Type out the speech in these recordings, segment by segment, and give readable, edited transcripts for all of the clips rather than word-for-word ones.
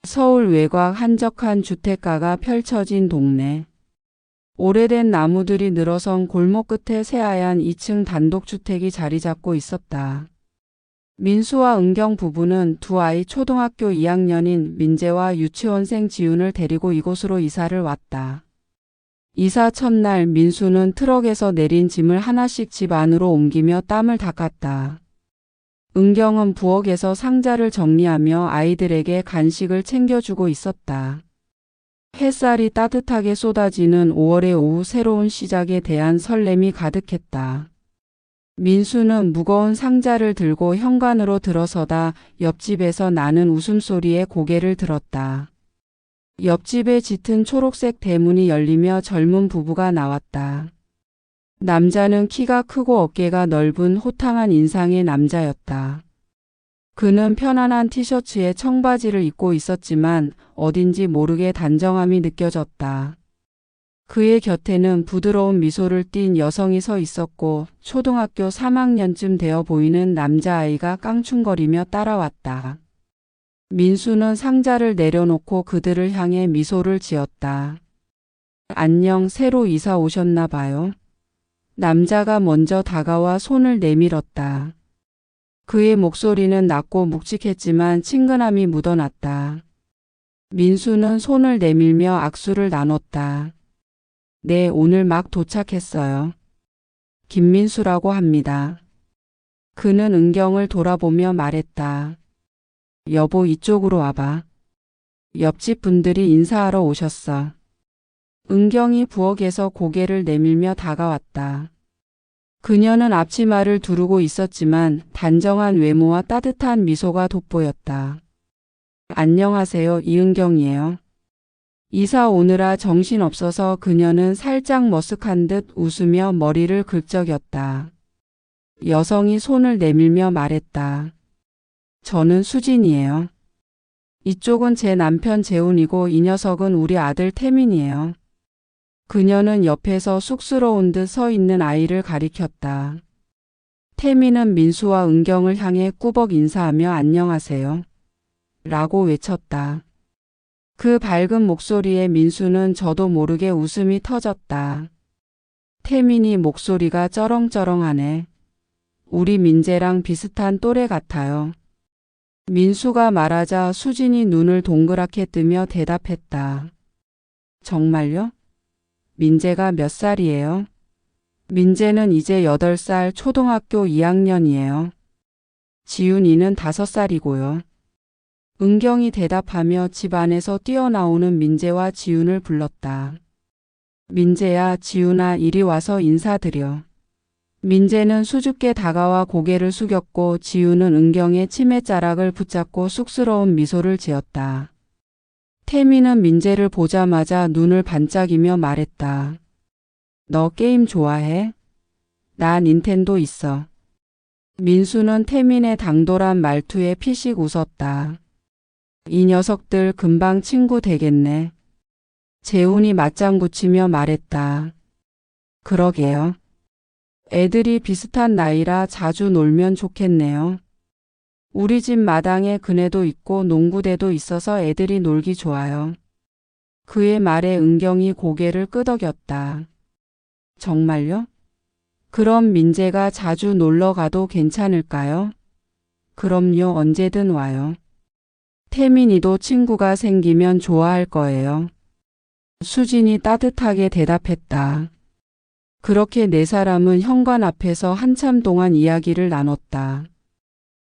서울 외곽 한적한 주택가가 펼쳐진 동네. 오래된 나무들이 늘어선 골목 끝에 새하얀 2층 단독주택이 자리 잡고 있었다. 민수와 은경 부부는 두 아이 초등학교 2학년인 민재와 유치원생 지훈을 데리고 이곳으로 이사를 왔다. 이사 첫날 민수는 트럭에서 내린 짐을 하나씩 집 안으로 옮기며 땀을 닦았다. 은경은 부엌에서 상자를 정리하며 아이들에게 간식을 챙겨주고 있었다. 햇살이 따뜻하게 쏟아지는 5월의 오후, 새로운 시작에 대한 설렘이 가득했다. 민수는 무거운 상자를 들고 현관으로 들어서다 옆집에서 나는 웃음소리에 고개를 들었다. 옆집의 짙은 초록색 대문이 열리며 젊은 부부가 나왔다. 남자는 키가 크고 어깨가 넓은 호탕한 인상의 남자였다. 그는 편안한 티셔츠에 청바지를 입고 있었지만 어딘지 모르게 단정함이 느껴졌다. 그의 곁에는 부드러운 미소를 띤 여성이 서 있었고 초등학교 3학년쯤 되어 보이는 남자아이가 깡충거리며 따라왔다. 민수는 상자를 내려놓고 그들을 향해 미소를 지었다. 안녕, 새로 이사 오셨나 봐요. 남자가 먼저 다가와 손을 내밀었다. 그의 목소리는 낮고 묵직했지만 친근함이 묻어났다. 민수는 손을 내밀며 악수를 나눴다. 네, 오늘 막 도착했어요. 김민수라고 합니다. 그는 은경을 돌아보며 말했다. 여보, 이쪽으로 와봐. 옆집 분들이 인사하러 오셨어. 은경이 부엌에서 고개를 내밀며 다가왔다. 그녀는 앞치마를 두르고 있었지만 단정한 외모와 따뜻한 미소가 돋보였다. 안녕하세요, 이은경이에요. 이사 오느라 정신없어서 그녀는 살짝 머쓱한 듯 웃으며 머리를 긁적였다. 여성이 손을 내밀며 말했다. 저는 수진이에요. 이쪽은 제 남편 재훈이고 이 녀석은 우리 아들 태민이에요. 그녀는 옆에서 쑥스러운 듯 서 있는 아이를 가리켰다. 태민은 민수와 은경을 향해 꾸벅 인사하며 안녕하세요. 라고 외쳤다. 그 밝은 목소리에 민수는 저도 모르게 웃음이 터졌다. 태민이 목소리가 쩌렁쩌렁하네. 우리 민재랑 비슷한 또래 같아요. 민수가 말하자 수진이 눈을 동그랗게 뜨며 대답했다. 정말요? 민재가 몇 살이에요? 민재는 이제 8살, 초등학교 2학년이에요. 지훈이는 5살이고요. 은경이 대답하며 집 안에서 뛰어나오는 민재와 지훈을 불렀다. 민재야, 지훈아, 이리 와서 인사드려. 민재는 수줍게 다가와 고개를 숙였고 지훈은 은경의 치매자락을 붙잡고 쑥스러운 미소를 지었다. 태민은 민재를 보자마자 눈을 반짝이며 말했다. 너 게임 좋아해? 나 닌텐도 있어. 민수는 태민의 당돌한 말투에 피식 웃었다. 이 녀석들 금방 친구 되겠네. 재훈이 맞장구 치며 말했다. 그러게요. 애들이 비슷한 나이라 자주 놀면 좋겠네요. 우리 집 마당에 그네도 있고 농구대도 있어서 애들이 놀기 좋아요. 그의 말에 은경이 고개를 끄덕였다. 정말요? 그럼 민재가 자주 놀러 가도 괜찮을까요? 그럼요, 언제든 와요. 태민이도 친구가 생기면 좋아할 거예요. 수진이 따뜻하게 대답했다. 그렇게 네 사람은 현관 앞에서 한참 동안 이야기를 나눴다.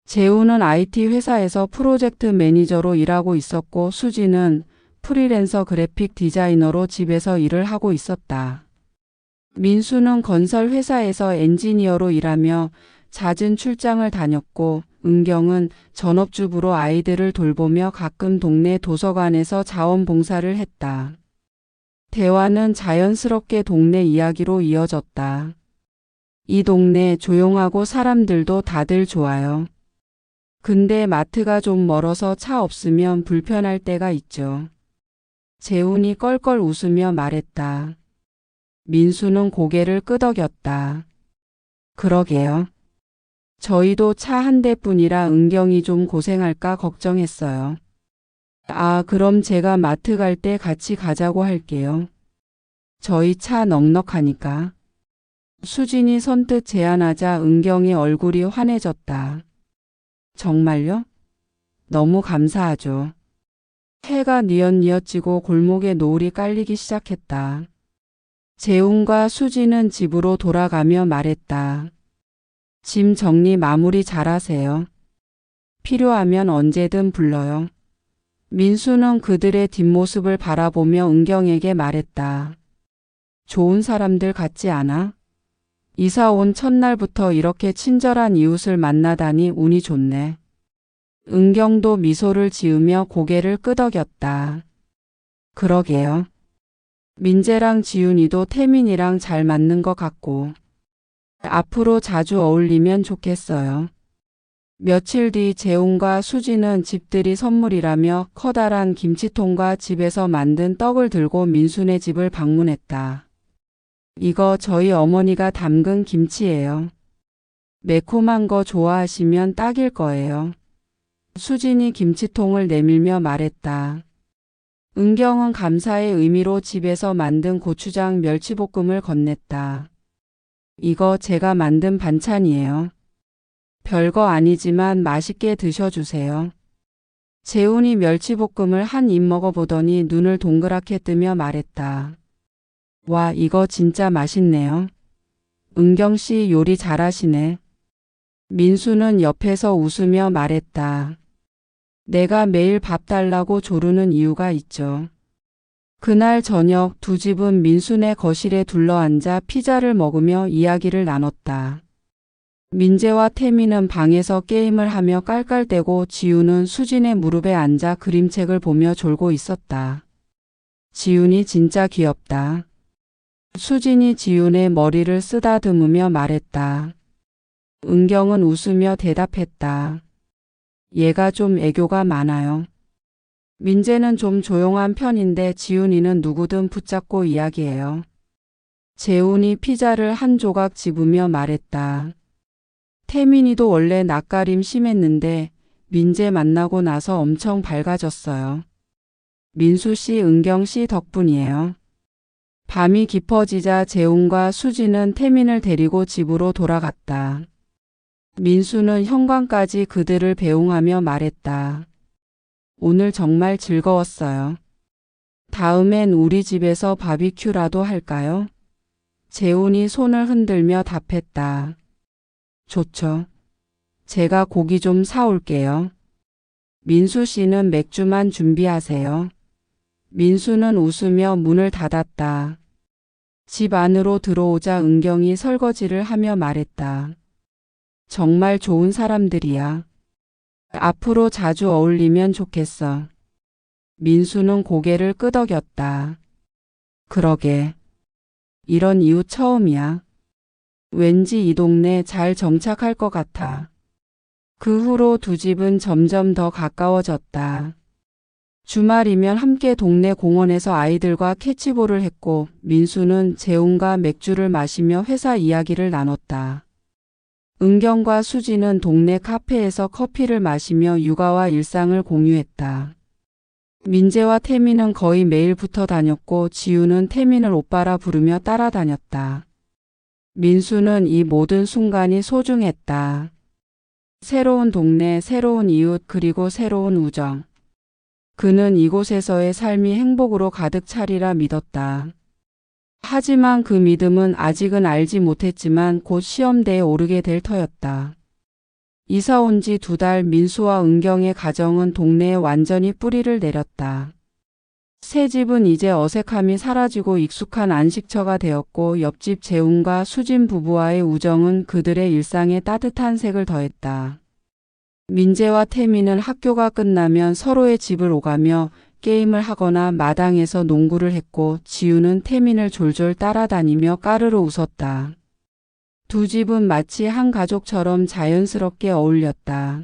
재훈은 IT 회사에서 프로젝트 매니저로 일하고 있었고 수진은 프리랜서 그래픽 디자이너로 집에서 일을 하고 있었다. 민수는 건설 회사에서 엔지니어로 일하며 잦은 출장을 다녔고 은경은 전업주부로 아이들을 돌보며 가끔 동네 도서관에서 자원봉사를 했다. 대화는 자연스럽게 동네 이야기로 이어졌다. 이 동네 조용하고 사람들도 다들 좋아요. 근데 마트가 좀 멀어서 차 없으면 불편할 때가 있죠. 재훈이 껄껄 웃으며 말했다. 민수는 고개를 끄덕였다. 그러게요. 저희도 차 한 대뿐이라 은경이 좀 고생할까 걱정했어요. 아, 그럼 제가 마트 갈 때 같이 가자고 할게요. 저희 차 넉넉하니까. 수진이 선뜻 제안하자 은경의 얼굴이 환해졌다. 정말요? 너무 감사하죠. 해가 뉘엿뉘엿 지고 골목에 노을이 깔리기 시작했다. 재훈과 수진은 집으로 돌아가며 말했다. 짐 정리 마무리 잘하세요. 필요하면 언제든 불러요. 민수는 그들의 뒷모습을 바라보며 은경에게 말했다. 좋은 사람들 같지 않아? 이사 온 첫날부터 이렇게 친절한 이웃을 만나다니 운이 좋네. 은경도 미소를 지으며 고개를 끄덕였다. 그러게요. 민재랑 지훈이도 태민이랑 잘 맞는 것 같고 앞으로 자주 어울리면 좋겠어요. 며칠 뒤 재훈과 수지는 집들이 선물이라며 커다란 김치통과 집에서 만든 떡을 들고 민수네 집을 방문했다. 이거 저희 어머니가 담근 김치예요. 매콤한 거 좋아하시면 딱일 거예요. 수진이 김치통을 내밀며 말했다. 은경은 감사의 의미로 집에서 만든 고추장 멸치볶음을 건넸다. 이거 제가 만든 반찬이에요. 별거 아니지만 맛있게 드셔주세요. 재훈이 멸치볶음을 한 입 먹어보더니 눈을 동그랗게 뜨며 말했다. 와, 이거 진짜 맛있네요. 은경씨 요리 잘하시네. 민수는 옆에서 웃으며 말했다. 내가 매일 밥 달라고 조르는 이유가 있죠. 그날 저녁 두 집은 민수네 거실에 둘러앉아 피자를 먹으며 이야기를 나눴다. 민재와 태민은 방에서 게임을 하며 깔깔대고 지훈은 수진의 무릎에 앉아 그림책을 보며 졸고 있었다. 지훈이 진짜 귀엽다. 수진이 지훈의 머리를 쓰다듬으며 말했다. 은경은 웃으며 대답했다. 얘가 좀 애교가 많아요. 민재는 좀 조용한 편인데 지훈이는 누구든 붙잡고 이야기해요. 재훈이 피자를 한 조각 집으며 말했다. 태민이도 원래 낯가림 심했는데 민재 만나고 나서 엄청 밝아졌어요. 민수 씨, 은경 씨 덕분이에요. 밤이 깊어지자 재훈과 수지는 태민을 데리고 집으로 돌아갔다. 민수는 현관까지 그들을 배웅하며 말했다. 오늘 정말 즐거웠어요. 다음엔 우리 집에서 바비큐라도 할까요? 재훈이 손을 흔들며 답했다. 좋죠. 제가 고기 좀 사올게요. 민수 씨는 맥주만 준비하세요. 민수는 웃으며 문을 닫았다. 집 안으로 들어오자 은경이 설거지를 하며 말했다. 정말 좋은 사람들이야. 앞으로 자주 어울리면 좋겠어. 민수는 고개를 끄덕였다. 그러게. 이런 이웃 처음이야. 왠지 이 동네 잘 정착할 것 같아. 그 후로 두 집은 점점 더 가까워졌다. 주말이면 함께 동네 공원에서 아이들과 캐치볼을 했고 민수는 재훈과 맥주를 마시며 회사 이야기를 나눴다. 은경과 수지는 동네 카페에서 커피를 마시며 육아와 일상을 공유했다. 민재와 태민은 거의 매일 붙어 다녔고 지우는 태민을 오빠라 부르며 따라다녔다. 민수는 이 모든 순간이 소중했다. 새로운 동네, 새로운 이웃, 그리고 새로운 우정. 그는 이곳에서의 삶이 행복으로 가득 차리라 믿었다. 하지만 그 믿음은 아직은 알지 못했지만 곧 시험대에 오르게 될 터였다. 이사 온 지 2달 민수와 은경의 가정은 동네에 완전히 뿌리를 내렸다. 새 집은 이제 어색함이 사라지고 익숙한 안식처가 되었고 옆집 재훈과 수진 부부와의 우정은 그들의 일상에 따뜻한 색을 더했다. 민재와 태민은 학교가 끝나면 서로의 집을 오가며 게임을 하거나 마당에서 농구를 했고 지우는 태민을 졸졸 따라다니며 까르르 웃었다. 두 집은 마치 한 가족처럼 자연스럽게 어울렸다.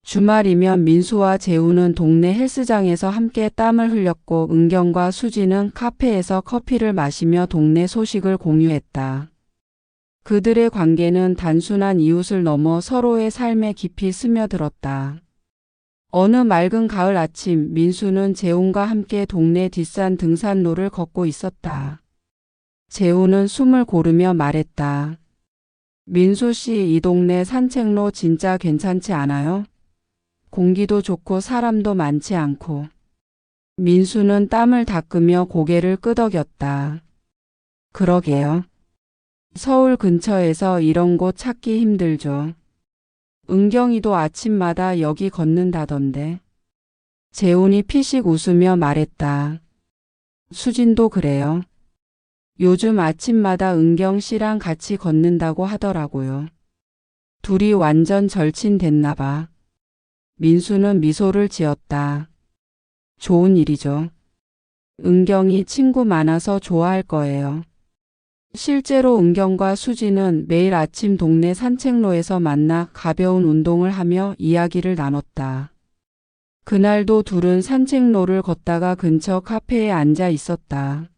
주말이면 민수와 재우는 동네 헬스장에서 함께 땀을 흘렸고 은경과 수지는 카페에서 커피를 마시며 동네 소식을 공유했다. 그들의 관계는 단순한 이웃을 넘어 서로의 삶에 깊이 스며들었다. 어느 맑은 가을 아침 민수는 재훈과 함께 동네 뒷산 등산로를 걷고 있었다. 재훈은 숨을 고르며 말했다. 민수 씨, 이 동네 산책로 진짜 괜찮지 않아요? 공기도 좋고 사람도 많지 않고. 민수는 땀을 닦으며 고개를 끄덕였다. 그러게요. 서울 근처에서 이런 곳 찾기 힘들죠. 은경이도 아침마다 여기 걷는다던데. 재훈이 피식 웃으며 말했다. 수진도 그래요. 요즘 아침마다 은경 씨랑 같이 걷는다고 하더라고요. 둘이 완전 절친됐나 봐. 민수는 미소를 지었다. 좋은 일이죠. 은경이 친구 많아서 좋아할 거예요. 실제로 은경과 수진은 매일 아침 동네 산책로에서 만나 가벼운 운동을 하며 이야기를 나눴다. 그날도 둘은 산책로를 걷다가 근처 카페에 앉아 있었다.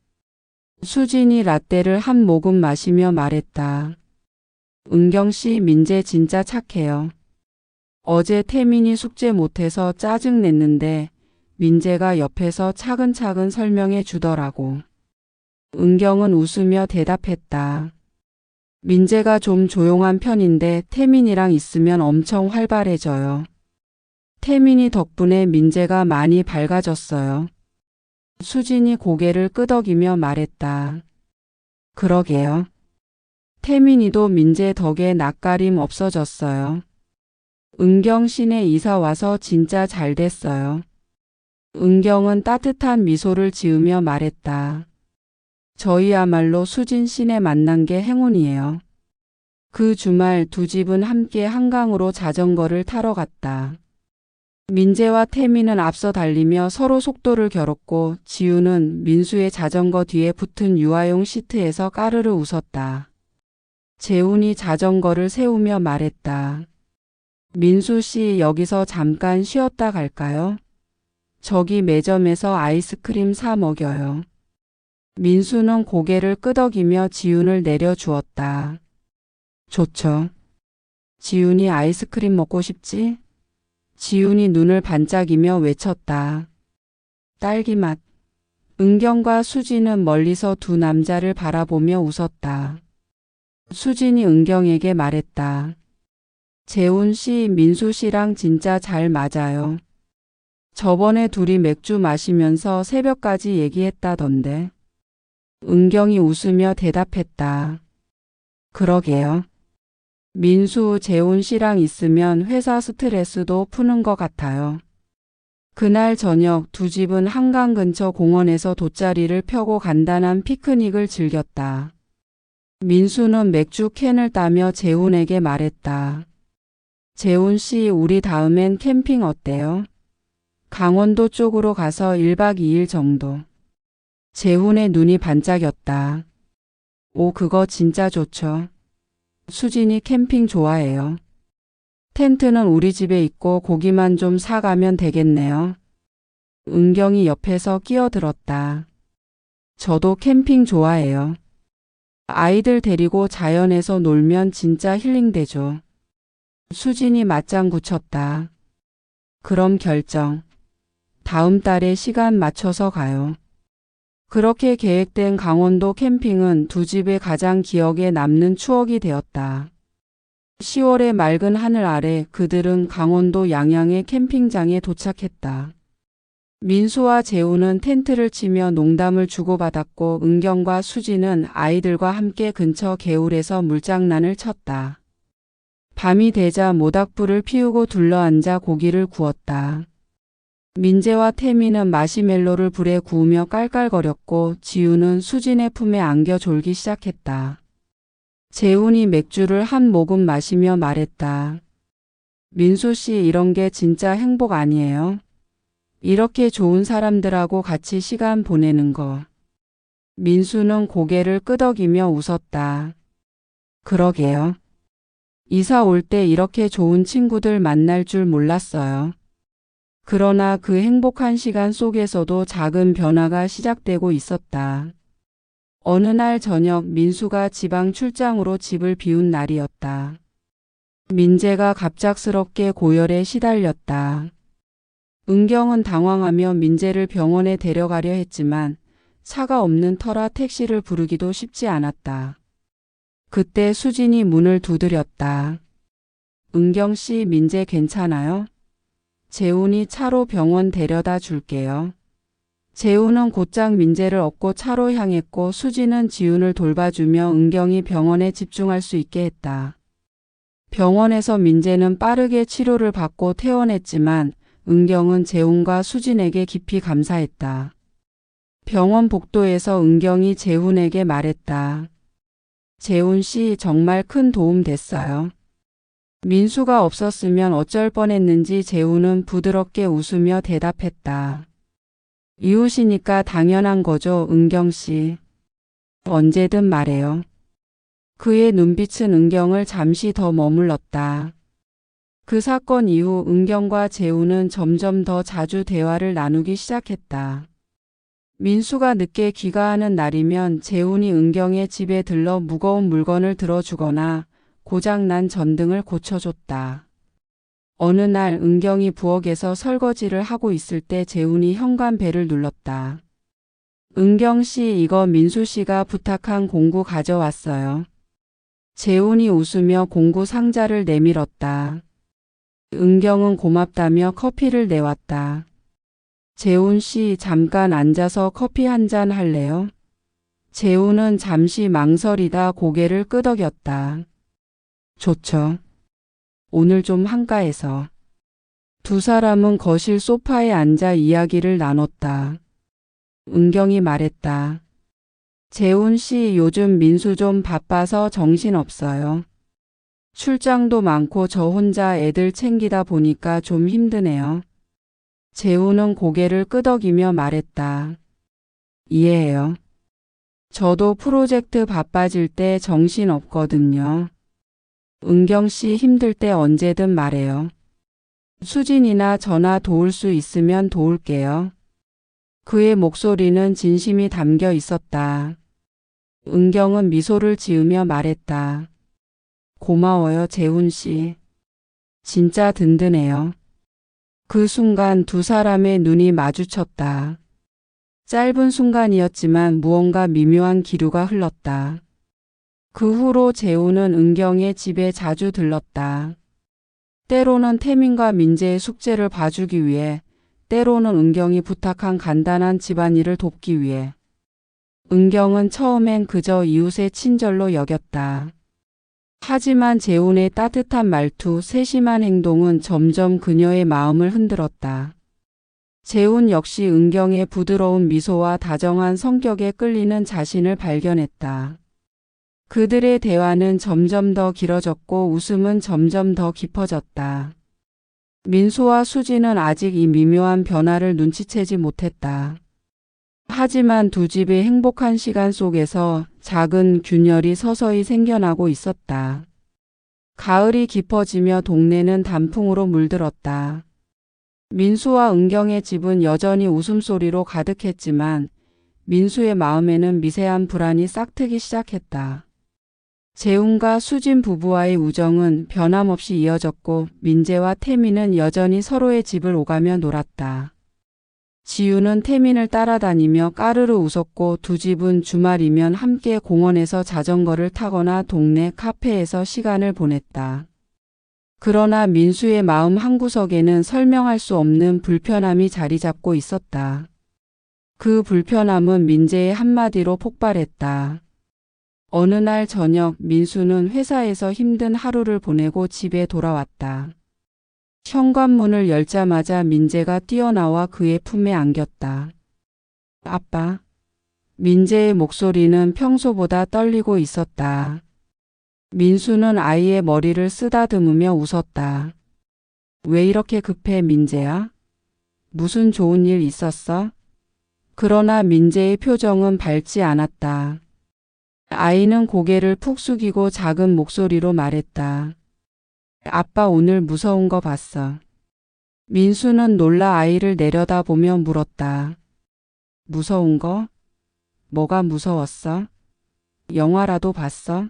수진이 라떼를 한 모금 마시며 말했다. 은경 씨, 민재 진짜 착해요. 어제 태민이 숙제 못해서 짜증냈는데 민재가 옆에서 차근차근 설명해 주더라고. 은경은 웃으며 대답했다. 민재가 좀 조용한 편인데 태민이랑 있으면 엄청 활발해져요. 태민이 덕분에 민재가 많이 밝아졌어요. 수진이 고개를 끄덕이며 말했다. 그러게요. 태민이도 민재 덕에 낯가림 없어졌어요. 은경 씨네 이사 와서 진짜 잘 됐어요. 은경은 따뜻한 미소를 지으며 말했다. 저희야말로 수진 씨네 만난 게 행운이에요. 그 주말 두 집은 함께 한강으로 자전거를 타러 갔다. 민재와 태민은 앞서 달리며 서로 속도를 겨뤘고 지우는 민수의 자전거 뒤에 붙은 유아용 시트에서 까르르 웃었다. 재훈이 자전거를 세우며 말했다. 민수 씨, 여기서 잠깐 쉬었다 갈까요? 저기 매점에서 아이스크림 사 먹여요. 민수는 고개를 끄덕이며 지훈을 내려주었다. 좋죠. 지훈이 아이스크림 먹고 싶지? 지훈이 눈을 반짝이며 외쳤다. 딸기맛. 은경과 수진은 멀리서 두 남자를 바라보며 웃었다. 수진이 은경에게 말했다. 재훈 씨, 민수 씨랑 진짜 잘 맞아요. 저번에 둘이 맥주 마시면서 새벽까지 얘기했다던데. 은경이 웃으며 대답했다. 그러게요. 민수, 재훈 씨랑 있으면 회사 스트레스도 푸는 것 같아요. 그날 저녁 두 집은 한강 근처 공원에서 돗자리를 펴고 간단한 피크닉을 즐겼다. 민수는 맥주 캔을 따며 재훈에게 말했다. 재훈 씨, 우리 다음엔 캠핑 어때요? 강원도 쪽으로 가서 1박 2일 정도. 재훈의 눈이 반짝였다. 오, 그거 진짜 좋죠. 수진이 캠핑 좋아해요. 텐트는 우리 집에 있고 고기만 좀 사가면 되겠네요. 은경이 옆에서 끼어들었다. 저도 캠핑 좋아해요. 아이들 데리고 자연에서 놀면 진짜 힐링되죠. 수진이 맞장 굳혔다. 그럼 결정. 다음 달에 시간 맞춰서 가요. 그렇게 계획된 강원도 캠핑은 두 집의 가장 기억에 남는 추억이 되었다. 10월의 맑은 하늘 아래 그들은 강원도 양양의 캠핑장에 도착했다. 민수와 재훈은 텐트를 치며 농담을 주고받았고 은경과 수진은 아이들과 함께 근처 개울에서 물장난을 쳤다. 밤이 되자 모닥불을 피우고 둘러앉아 고기를 구웠다. 민재와 태민은 마시멜로를 불에 구우며 깔깔거렸고 지우는 수진의 품에 안겨 졸기 시작했다. 재훈이 맥주를 한 모금 마시며 말했다. 민수 씨, 이런 게 진짜 행복 아니에요? 이렇게 좋은 사람들하고 같이 시간 보내는 거. 민수는 고개를 끄덕이며 웃었다. 그러게요. 이사 올 때 이렇게 좋은 친구들 만날 줄 몰랐어요. 그러나 그 행복한 시간 속에서도 작은 변화가 시작되고 있었다. 어느 날 저녁 민수가 지방 출장으로 집을 비운 날이었다. 민재가 갑작스럽게 고열에 시달렸다. 은경은 당황하며 민재를 병원에 데려가려 했지만 차가 없는 터라 택시를 부르기도 쉽지 않았다. 그때 수진이 문을 두드렸다. 은경 씨, 민재 괜찮아요? 재훈이 차로 병원 데려다 줄게요. 재훈은 곧장 민재를 업고 차로 향했고 수진은 지훈을 돌봐주며 은경이 병원에 집중할 수 있게 했다. 병원에서 민재는 빠르게 치료를 받고 퇴원했지만 은경은 재훈과 수진에게 깊이 감사했다. 병원 복도에서 은경이 재훈에게 말했다. 재훈 씨, 정말 큰 도움 됐어요. 민수가 없었으면 어쩔 뻔했는지 재훈은 부드럽게 웃으며 대답했다. 이웃이니까 당연한 거죠, 은경 씨. 언제든 말해요. 그의 눈빛은 은경을 잠시 더 머물렀다. 그 사건 이후 은경과 재훈은 점점 더 자주 대화를 나누기 시작했다. 민수가 늦게 귀가하는 날이면 재훈이 은경의 집에 들러 무거운 물건을 들어주거나 고장난 전등을 고쳐줬다. 어느 날 은경이 부엌에서 설거지를 하고 있을 때 재훈이 현관벨을 눌렀다. 은경 씨, 이거 민수 씨가 부탁한 공구 가져왔어요. 재훈이 웃으며 공구 상자를 내밀었다. 은경은 고맙다며 커피를 내왔다. 재훈 씨, 잠깐 앉아서 커피 한 잔 할래요? 재훈은 잠시 망설이다 고개를 끄덕였다. 좋죠. 오늘 좀 한가해서. 두 사람은 거실 소파에 앉아 이야기를 나눴다. 은경이 말했다. 재훈 씨, 요즘 민수 좀 바빠서 정신없어요. 출장도 많고 저 혼자 애들 챙기다 보니까 좀 힘드네요. 재훈은 고개를 끄덕이며 말했다. 이해해요. 저도 프로젝트 바빠질 때 정신없거든요. 은경 씨, 힘들 때 언제든 말해요. 수진이나 저나 도울 수 있으면 도울게요. 그의 목소리는 진심이 담겨 있었다. 은경은 미소를 지으며 말했다. 고마워요, 재훈 씨. 진짜 든든해요. 그 순간 두 사람의 눈이 마주쳤다. 짧은 순간이었지만 무언가 미묘한 기류가 흘렀다. 그 후로 재훈은 은경의 집에 자주 들렀다. 때로는 태민과 민재의 숙제를 봐주기 위해, 때로는 은경이 부탁한 간단한 집안일을 돕기 위해. 은경은 처음엔 그저 이웃의 친절로 여겼다. 하지만 재훈의 따뜻한 말투, 세심한 행동은 점점 그녀의 마음을 흔들었다. 재훈 역시 은경의 부드러운 미소와 다정한 성격에 끌리는 자신을 발견했다. 그들의 대화는 점점 더 길어졌고 웃음은 점점 더 깊어졌다. 민수와 수지는 아직 이 미묘한 변화를 눈치채지 못했다. 하지만 두 집의 행복한 시간 속에서 작은 균열이 서서히 생겨나고 있었다. 가을이 깊어지며 동네는 단풍으로 물들었다. 민수와 은경의 집은 여전히 웃음소리로 가득했지만 민수의 마음에는 미세한 불안이 싹트기 시작했다. 재훈과 수진 부부와의 우정은 변함없이 이어졌고 민재와 태민은 여전히 서로의 집을 오가며 놀았다. 지우는 태민을 따라다니며 까르르 웃었고 두 집은 주말이면 함께 공원에서 자전거를 타거나 동네 카페에서 시간을 보냈다. 그러나 민수의 마음 한구석에는 설명할 수 없는 불편함이 자리 잡고 있었다. 그 불편함은 민재의 한마디로 폭발했다. 어느 날 저녁 민수는 회사에서 힘든 하루를 보내고 집에 돌아왔다. 현관문을 열자마자 민재가 뛰어나와 그의 품에 안겼다. 아빠. 민재의 목소리는 평소보다 떨리고 있었다. 민수는 아이의 머리를 쓰다듬으며 웃었다. 왜 이렇게 급해, 민재야? 무슨 좋은 일 있었어? 그러나 민재의 표정은 밝지 않았다. 아이는 고개를 푹 숙이고 작은 목소리로 말했다. 아빠, 오늘 무서운 거 봤어. 민수는 놀라 아이를 내려다보며 물었다. 무서운 거? 뭐가 무서웠어? 영화라도 봤어?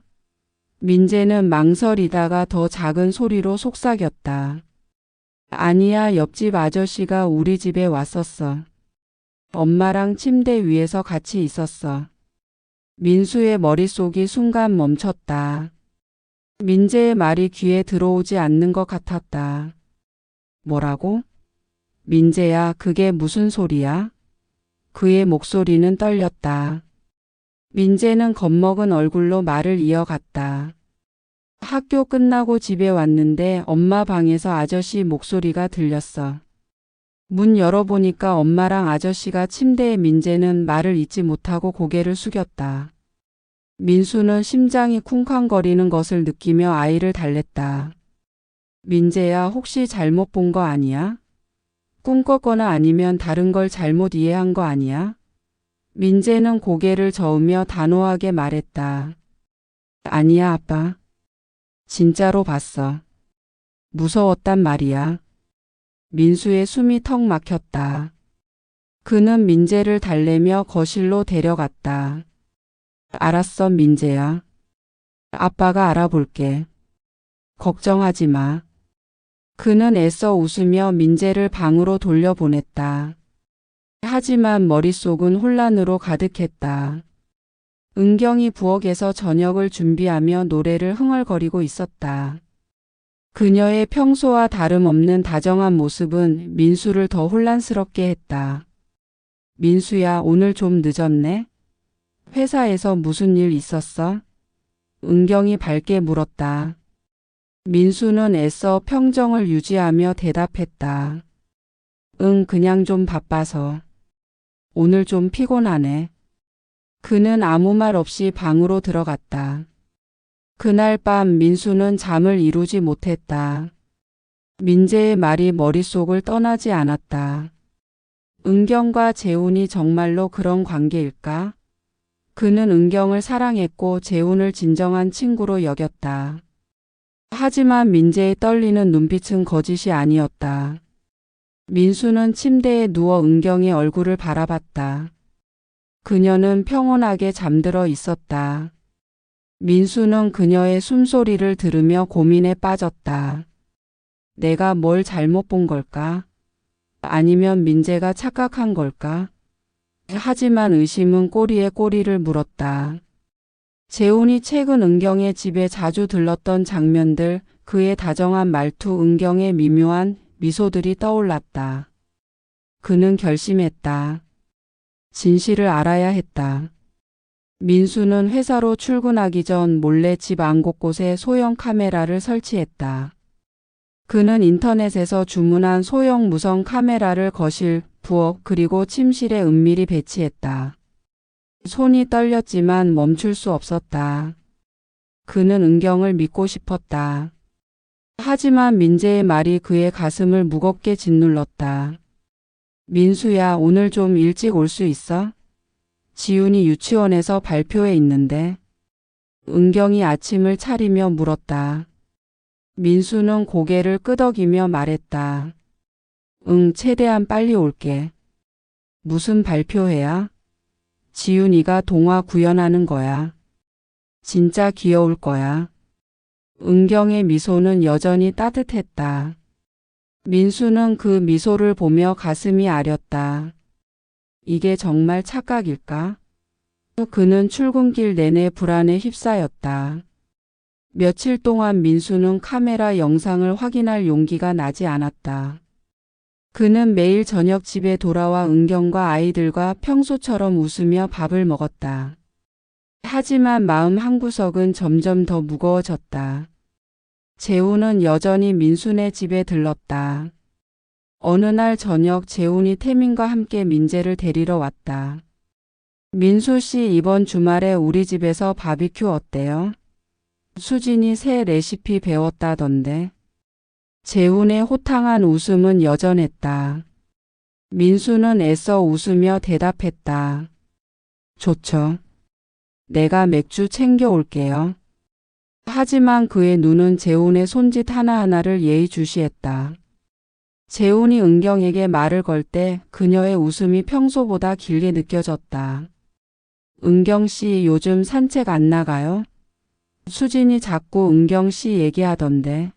민재는 망설이다가 더 작은 소리로 속삭였다. 아니야, 옆집 아저씨가 우리 집에 왔었어. 엄마랑 침대 위에서 같이 있었어. 민수의 머릿속이 순간 멈췄다. 민재의 말이 귀에 들어오지 않는 것 같았다. 뭐라고? 민재야, 그게 무슨 소리야? 그의 목소리는 떨렸다. 민재는 겁먹은 얼굴로 말을 이어갔다. 학교 끝나고 집에 왔는데 엄마 방에서 아저씨 목소리가 들렸어. 문 열어보니까 엄마랑 아저씨가 침대에. 민재는 말을 잇지 못하고 고개를 숙였다. 민수는 심장이 쿵쾅거리는 것을 느끼며 아이를 달랬다. 민재야, 혹시 잘못 본 거 아니야? 꿈꿨거나 아니면 다른 걸 잘못 이해한 거 아니야? 민재는 고개를 저으며 단호하게 말했다. 아니야, 아빠. 진짜로 봤어. 무서웠단 말이야. 민수의 숨이 턱 막혔다. 그는 민재를 달래며 거실로 데려갔다. 알았어, 민재야. 아빠가 알아볼게. 걱정하지 마. 그는 애써 웃으며 민재를 방으로 돌려보냈다. 하지만 머릿속은 혼란으로 가득했다. 은경이 부엌에서 저녁을 준비하며 노래를 흥얼거리고 있었다. 그녀의 평소와 다름없는 다정한 모습은 민수를 더 혼란스럽게 했다. 민수야, 오늘 좀 늦었네? 회사에서 무슨 일 있었어? 은경이 밝게 물었다. 민수는 애써 평정을 유지하며 대답했다. 응, 그냥 좀 바빠서. 오늘 좀 피곤하네. 그는 아무 말 없이 방으로 들어갔다. 그날 밤 민수는 잠을 이루지 못했다. 민재의 말이 머릿속을 떠나지 않았다. 은경과 재훈이 정말로 그런 관계일까? 그는 은경을 사랑했고 재훈을 진정한 친구로 여겼다. 하지만 민재의 떨리는 눈빛은 거짓이 아니었다. 민수는 침대에 누워 은경의 얼굴을 바라봤다. 그녀는 평온하게 잠들어 있었다. 민수는 그녀의 숨소리를 들으며 고민에 빠졌다. 내가 뭘 잘못 본 걸까? 아니면 민재가 착각한 걸까? 하지만 의심은 꼬리에 꼬리를 물었다. 재훈이 최근 은경의 집에 자주 들렀던 장면들, 그의 다정한 말투, 은경의 미묘한 미소들이 떠올랐다. 그는 결심했다. 진실을 알아야 했다. 민수는 회사로 출근하기 전 몰래 집 안 곳곳에 소형 카메라를 설치했다. 그는 인터넷에서 주문한 소형 무선 카메라를 거실, 부엌 그리고 침실에 은밀히 배치했다. 손이 떨렸지만 멈출 수 없었다. 그는 은경을 믿고 싶었다. 하지만 민재의 말이 그의 가슴을 무겁게 짓눌렀다. 민수야, 오늘 좀 일찍 올 수 있어? 지훈이 유치원에서 발표회 있는데. 은경이 아침을 차리며 물었다. 민수는 고개를 끄덕이며 말했다. 응, 최대한 빨리 올게. 무슨 발표회야? 지훈이가 동화 구연하는 거야. 진짜 귀여울 거야. 은경의 미소는 여전히 따뜻했다. 민수는 그 미소를 보며 가슴이 아렸다. 이게 정말 착각일까? 그는 출근길 내내 불안에 휩싸였다. 며칠 동안 민수는 카메라 영상을 확인할 용기가 나지 않았다. 그는 매일 저녁 집에 돌아와 은경과 아이들과 평소처럼 웃으며 밥을 먹었다. 하지만 마음 한구석은 점점 더 무거워졌다. 재훈은 여전히 민수네 집에 들렀다. 어느 날 저녁 재훈이 태민과 함께 민재를 데리러 왔다. 민수 씨, 이번 주말에 우리 집에서 바비큐 어때요? 수진이 새 레시피 배웠다던데. 재훈의 호탕한 웃음은 여전했다. 민수는 애써 웃으며 대답했다. 좋죠. 내가 맥주 챙겨 올게요. 하지만 그의 눈은 재훈의 손짓 하나하나를 예의주시했다. 재훈이 은경에게 말을 걸 때 그녀의 웃음이 평소보다 길게 느껴졌다. 은경 씨, 요즘 산책 안 나가요? 수진이 자꾸 은경 씨 얘기하던데.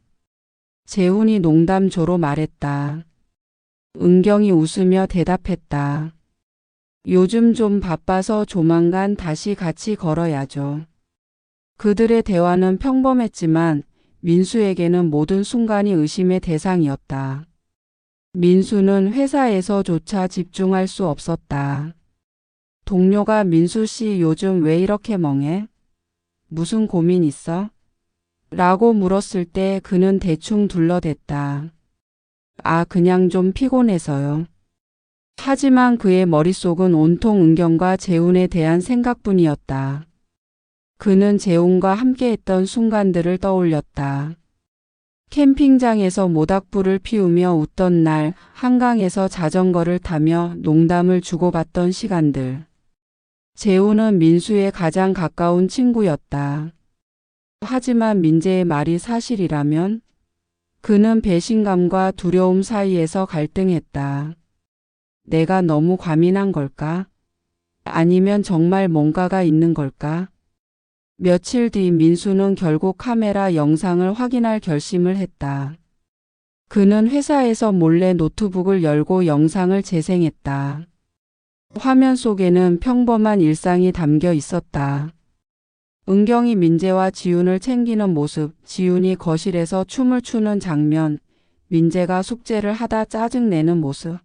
재훈이 농담조로 말했다. 은경이 웃으며 대답했다. 요즘 좀 바빠서 조만간 다시 같이 걸어야죠. 그들의 대화는 평범했지만 민수에게는 모든 순간이 의심의 대상이었다. 민수는 회사에서조차 집중할 수 없었다. 동료가 민수 씨 요즘 왜 이렇게 멍해? 무슨 고민 있어? 라고 물었을 때 그는 대충 둘러댔다. 아, 그냥 좀 피곤해서요. 하지만 그의 머릿속은 온통 은경과 재훈에 대한 생각뿐이었다. 그는 재훈과 함께했던 순간들을 떠올렸다. 캠핑장에서 모닥불을 피우며 웃던 날, 한강에서 자전거를 타며 농담을 주고받던 시간들. 재훈은 민수의 가장 가까운 친구였다. 하지만 민재의 말이 사실이라면 그는 배신감과 두려움 사이에서 갈등했다. 내가 너무 과민한 걸까? 아니면 정말 뭔가가 있는 걸까? 며칠 뒤 민수는 결국 카메라 영상을 확인할 결심을 했다. 그는 회사에서 몰래 노트북을 열고 영상을 재생했다. 화면 속에는 평범한 일상이 담겨 있었다. 은경이 민재와 지훈을 챙기는 모습, 지훈이 거실에서 춤을 추는 장면, 민재가 숙제를 하다 짜증내는 모습.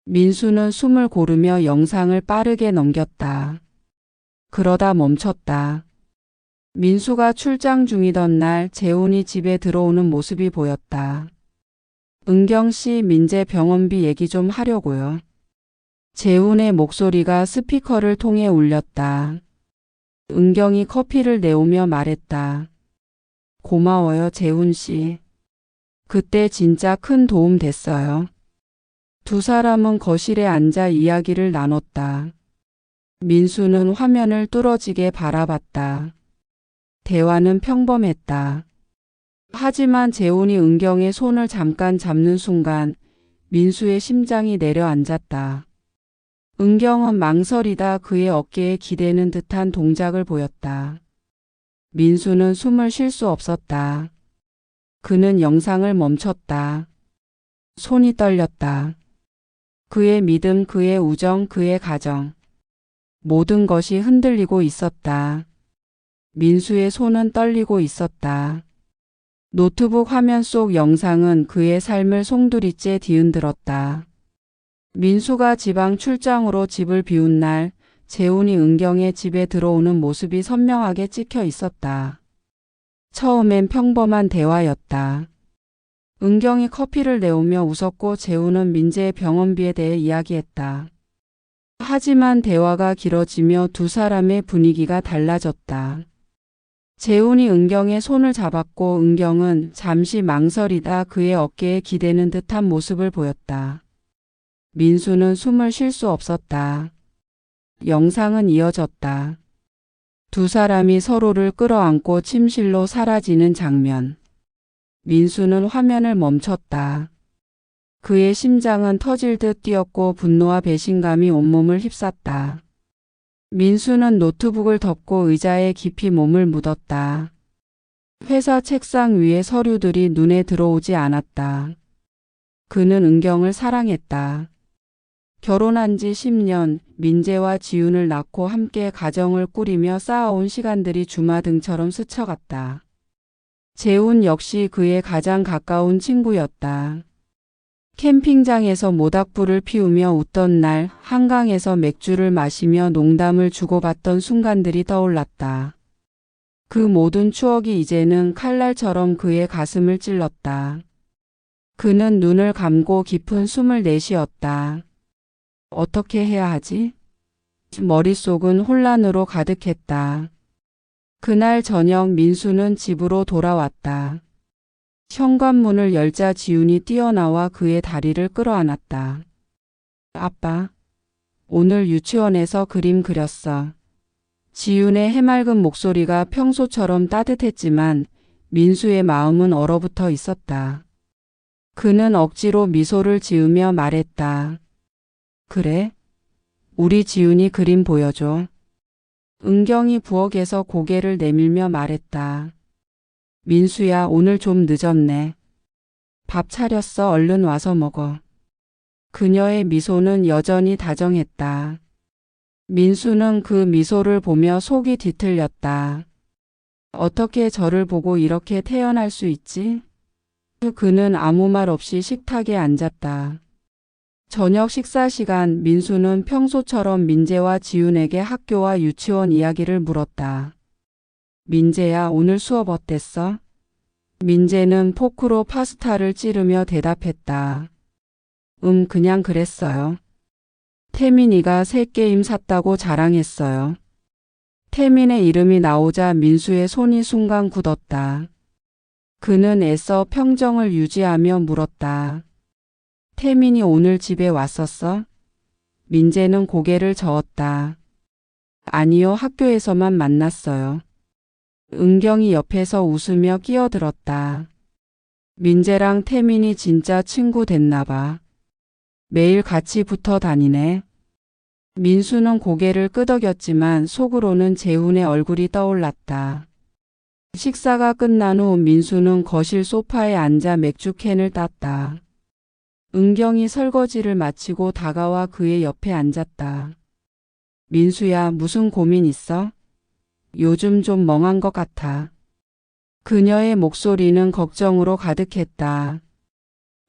민수는 숨을 고르며 영상을 빠르게 넘겼다. 그러다 멈췄다. 민수가 출장 중이던 날 재훈이 집에 들어오는 모습이 보였다. 은경 씨, 민재 병원비 얘기 좀 하려고요. 재훈의 목소리가 스피커를 통해 울렸다. 은경이 커피를 내오며 말했다. 고마워요, 재훈 씨. 그때 진짜 큰 도움 됐어요. 두 사람은 거실에 앉아 이야기를 나눴다. 민수는 화면을 뚫어지게 바라봤다. 대화는 평범했다. 하지만 재훈이 은경의 손을 잠깐 잡는 순간 민수의 심장이 내려앉았다. 은경은 망설이다 그의 어깨에 기대는 듯한 동작을 보였다. 민수는 숨을 쉴 수 없었다. 그는 영상을 멈췄다. 손이 떨렸다. 그의 믿음, 그의 우정, 그의 가정. 모든 것이 흔들리고 있었다. 민수의 손은 떨리고 있었다. 노트북 화면 속 영상은 그의 삶을 송두리째 뒤흔들었다. 민수가 지방 출장으로 집을 비운 날, 재훈이 은경의 집에 들어오는 모습이 선명하게 찍혀 있었다. 처음엔 평범한 대화였다. 은경이 커피를 내오며 웃었고 재훈은 민재의 병원비에 대해 이야기했다. 하지만 대화가 길어지며 두 사람의 분위기가 달라졌다. 재훈이 은경의 손을 잡았고 은경은 잠시 망설이다 그의 어깨에 기대는 듯한 모습을 보였다. 민수는 숨을 쉴 수 없었다. 영상은 이어졌다. 두 사람이 서로를 끌어안고 침실로 사라지는 장면. 민수는 화면을 멈췄다. 그의 심장은 터질 듯 뛰었고 분노와 배신감이 온몸을 휩쌌다. 민수는 노트북을 덮고 의자에 깊이 몸을 묻었다. 회사 책상 위에 서류들이 눈에 들어오지 않았다. 그는 은경을 사랑했다. 결혼한 지 10년, 민재와 지훈을 낳고 함께 가정을 꾸리며 쌓아온 시간들이 주마등처럼 스쳐갔다. 재훈 역시 그의 가장 가까운 친구였다. 캠핑장에서 모닥불을 피우며 웃던 날, 한강에서 맥주를 마시며 농담을 주고받던 순간들이 떠올랐다. 그 모든 추억이 이제는 칼날처럼 그의 가슴을 찔렀다. 그는 눈을 감고 깊은 숨을 내쉬었다. 어떻게 해야 하지? 머릿속은 혼란으로 가득했다. 그날 저녁 민수는 집으로 돌아왔다. 현관문을 열자 지훈이 뛰어나와 그의 다리를 끌어안았다. 아빠, 오늘 유치원에서 그림 그렸어. 지훈의 해맑은 목소리가 평소처럼 따뜻했지만 민수의 마음은 얼어붙어 있었다. 그는 억지로 미소를 지으며 말했다. 그래? 우리 지훈이 그림 보여줘. 은경이 부엌에서 고개를 내밀며 말했다. 민수야, 오늘 좀 늦었네. 밥 차렸어. 얼른 와서 먹어. 그녀의 미소는 여전히 다정했다. 민수는 그 미소를 보며 속이 뒤틀렸다. 어떻게 저를 보고 이렇게 태연할 수 있지? 그는 아무 말 없이 식탁에 앉았다. 저녁 식사 시간 민수는 평소처럼 민재와 지훈에게 학교와 유치원 이야기를 물었다. 민재야, 오늘 수업 어땠어? 민재는 포크로 파스타를 찌르며 대답했다. 그냥 그랬어요. 태민이가 새 게임 샀다고 자랑했어요. 태민의 이름이 나오자 민수의 손이 순간 굳었다. 그는 애써 평정을 유지하며 물었다. 태민이 오늘 집에 왔었어? 민재는 고개를 저었다. 아니요, 학교에서만 만났어요. 은경이 옆에서 웃으며 끼어들었다. 민재랑 태민이 진짜 친구 됐나 봐. 매일 같이 붙어 다니네. 민수는 고개를 끄덕였지만 속으로는 재훈의 얼굴이 떠올랐다. 식사가 끝난 후 민수는 거실 소파에 앉아 맥주캔을 땄다. 은경이 설거지를 마치고 다가와 그의 옆에 앉았다. 민수야, 무슨 고민 있어? 요즘 좀 멍한 것 같아. 그녀의 목소리는 걱정으로 가득했다.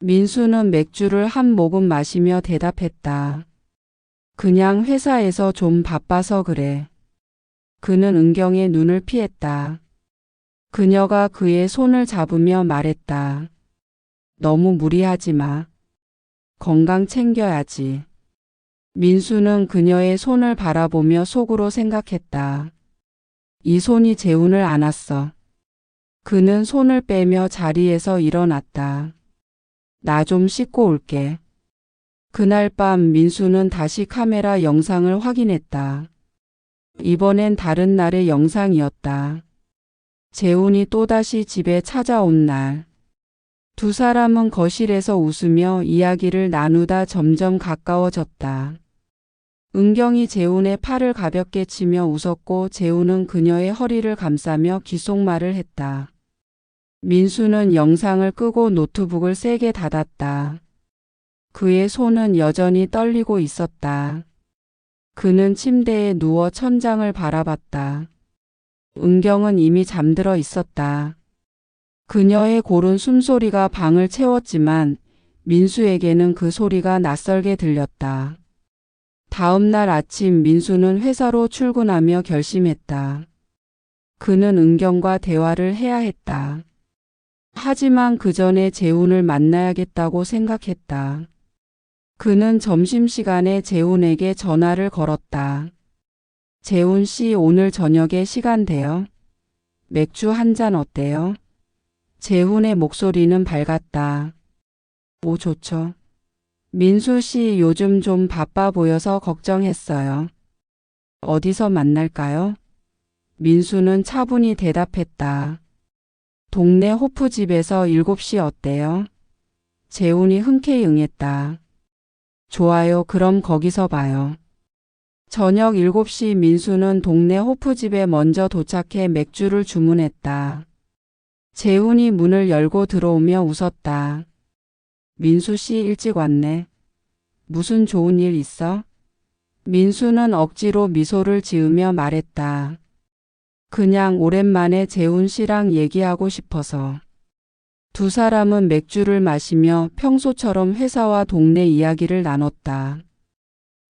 민수는 맥주를 한 모금 마시며 대답했다. 그냥 회사에서 좀 바빠서 그래. 그는 은경의 눈을 피했다. 그녀가 그의 손을 잡으며 말했다. 너무 무리하지 마. 건강 챙겨야지. 민수는 그녀의 손을 바라보며 속으로 생각했다. 이 손이 재훈을 안았어. 그는 손을 빼며 자리에서 일어났다. 나 좀 씻고 올게. 그날 밤 민수는 다시 카메라 영상을 확인했다. 이번엔 다른 날의 영상이었다. 재훈이 또다시 집에 찾아온 날. 두 사람은 거실에서 웃으며 이야기를 나누다 점점 가까워졌다. 은경이 재훈의 팔을 가볍게 치며 웃었고 재훈은 그녀의 허리를 감싸며 귓속말을 했다. 민수는 영상을 끄고 노트북을 세게 닫았다. 그의 손은 여전히 떨리고 있었다. 그는 침대에 누워 천장을 바라봤다. 은경은 이미 잠들어 있었다. 그녀의 고른 숨소리가 방을 채웠지만 민수에게는 그 소리가 낯설게 들렸다. 다음 날 아침 민수는 회사로 출근하며 결심했다. 그는 은경과 대화를 해야 했다. 하지만 그 전에 재훈을 만나야겠다고 생각했다. 그는 점심시간에 재훈에게 전화를 걸었다. 재훈 씨, 오늘 저녁에 시간 돼요? 맥주 한 잔 어때요? 재훈의 목소리는 밝았다. 오, 좋죠. 민수 씨, 요즘 좀 바빠 보여서 걱정했어요. 어디서 만날까요? 민수는 차분히 대답했다. 동네 호프집에서 7시 어때요? 재훈이 흔쾌히 응했다. 좋아요, 그럼 거기서 봐요. 저녁 7시 민수는 동네 호프집에 먼저 도착해 맥주를 주문했다. 재훈이 문을 열고 들어오며 웃었다. 민수 씨, 일찍 왔네. 무슨 좋은 일 있어? 민수는 억지로 미소를 지으며 말했다. 그냥 오랜만에 재훈 씨랑 얘기하고 싶어서. 두 사람은 맥주를 마시며 평소처럼 회사와 동네 이야기를 나눴다.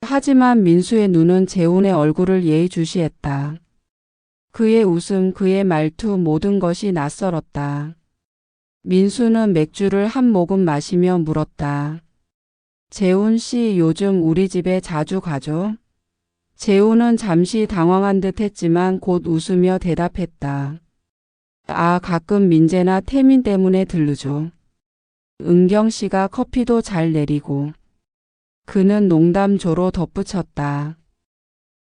하지만 민수의 눈은 재훈의 얼굴을 예의주시했다. 그의 웃음, 그의 말투, 모든 것이 낯설었다. 민수는 맥주를 한 모금 마시며 물었다. 재훈 씨, 요즘 우리 집에 자주 가죠? 재훈은 잠시 당황한 듯 했지만 곧 웃으며 대답했다. 아, 가끔 민재나 태민 때문에 들르죠. 은경 씨가 커피도 잘 내리고. 그는 농담조로 덧붙였다.